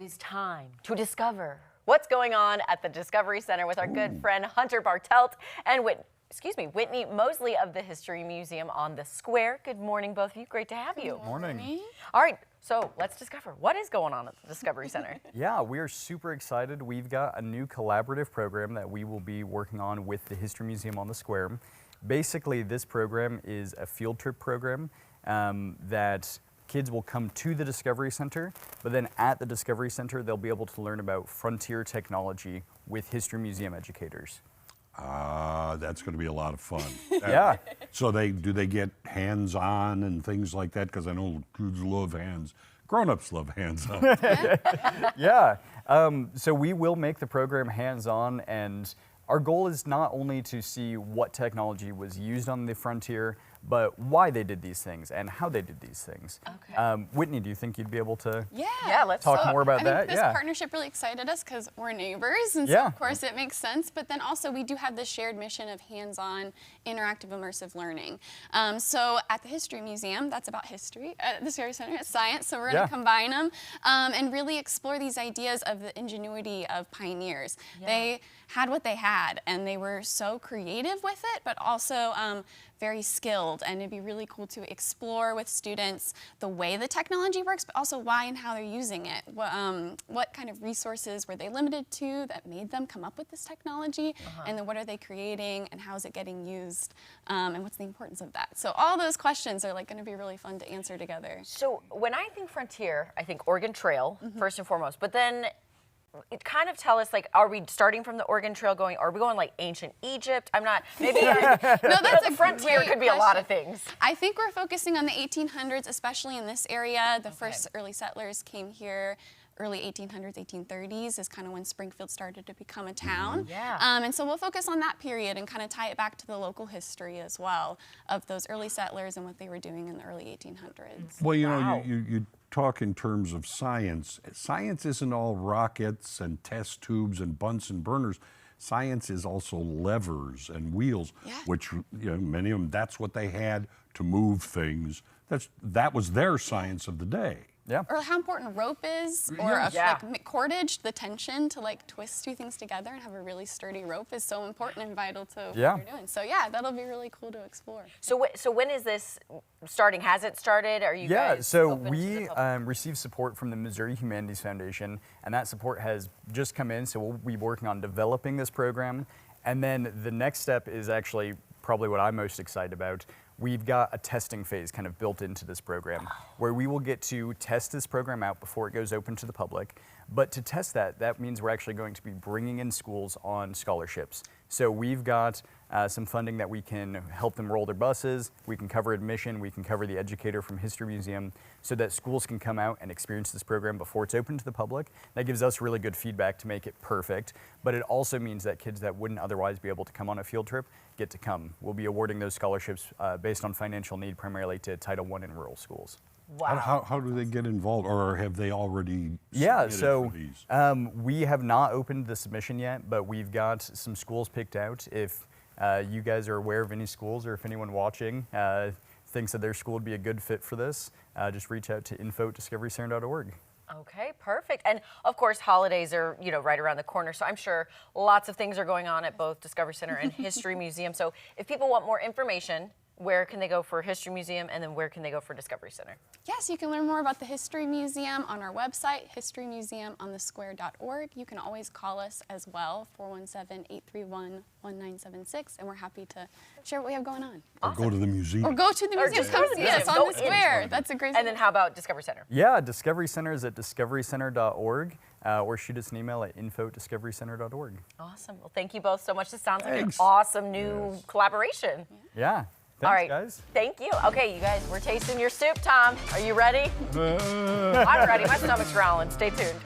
It's time to discover what's going on at the Discovery Center with our good friend Hunter Bartelt and Whitney Mosley of the History Museum on the Square. Good morning, both of you. Great to have you. Good morning. All right, so let's discover what is going on at the Discovery Center. Yeah, we are super excited. We've got a new collaborative program that we will be working on with the History Museum on the Square. Basically, this program is a field trip program that kids will come to the Discovery Center, but then at the Discovery Center, they'll be able to learn about frontier technology with History Museum educators. That's going to be a lot of fun. Yeah. So do they get hands-on and things like that? Because I know kids love hands. Grown-ups love hands-on. Yeah. So we will make the program hands-on, and our goal is not only to see what technology was used on the frontier, but why they did these things and how they did these things. Okay. Whitney, do you think you'd be able to Yeah, let's talk more about I that? think this partnership really excited us because we're neighbors, and so Yeah. of course it makes sense. But then also we do have this shared mission of hands-on, interactive, immersive learning. So at the History Museum, that's about history. At the Discovery Center, it's science. So we're going to combine them and really explore these ideas of the ingenuity of pioneers. Yeah. They had what they had, and they were so creative with it, but also very skilled, and it'd be really cool to explore with students the way the technology works, but also why and how they're using it. What kind of resources were they limited to that made them come up with this technology, and then what are they creating, and how is it getting used, and what's the importance of that? So all those questions are like going to be really fun to answer together. So when I think frontier, I think Oregon Trail, first and foremost, but then it kind of tell us, like, are we starting from the Oregon Trail going, are we going like ancient Egypt? I'm not, maybe No, that's the a frontier great could be a lot of question. things. I think we're focusing on the 1800s, especially in this area. The first early settlers came here. Early 1800s, 1830s is kind of when Springfield started to become a town. Yeah. And so we'll focus on that period and kind of tie it back to the local history as well of those early settlers and what they were doing in the early 1800s. Well, you Wow. know, you talk in terms of science. Science isn't all rockets and test tubes and Bunsen burners. Science is also levers and wheels, which, you know, many of them, that's what they had to move things. That was their science of the day. Yeah. Or how important rope is, or like cordage, the tension to like twist two things together and have a really sturdy rope is so important and vital to what you're doing. So yeah, that'll be really cool to explore. So when is this starting? Has it started? Are you guys so open to we the public? received support from the Missouri Humanities Foundation, and that support has just come in, so we'll be working on developing this program. And then the next step is actually probably what I'm most excited about. We've got a testing phase kind of built into this program where we will get to test this program out before it goes open to the public. But to test that means we're actually going to be bringing in schools on scholarships. So we've got some funding that we can help them roll their buses, we can cover admission, we can cover the educator from History Museum so that schools can come out and experience this program before it's open to the public. That gives us really good feedback to make it perfect, but it also means that kids that wouldn't otherwise be able to come on a field trip get to come. We'll be awarding those scholarships based on financial need, primarily to Title I in rural schools. Wow. How do they get involved, or have they already Yeah, submitted so for these? we have not opened the submission yet, but we've got some schools picked out. If you guys are aware of any schools, or if anyone watching thinks that their school would be a good fit for this, just reach out to info@discoverycenter.org. Okay, perfect. And of course, holidays are, right around the corner. So I'm sure lots of things are going on at both Discovery Center and History Museum. So if people want more information, where can they go for History Museum, and then where can they go for Discovery Center? Yes, you can learn more about the History Museum on our website, historymuseumonthesquare.org. You can always call us as well, 417-831-1976, and we're happy to share what we have going on. Or go to the museum. Or go to the museum. just go to the See us museum. on Go the square. in. That's a great And then how about Discovery Center? Yeah, Discovery Center is at discoverycenter.org, or shoot us an email at info@discoverycenter.org. Awesome. Well, thank you both so much. This sounds like an Thanks. awesome new collaboration. Yeah, thanks, All right, guys. Thank you. Okay, you guys, we're tasting your soup, Tom. Are you ready? I'm ready. My stomach's growling. Stay tuned.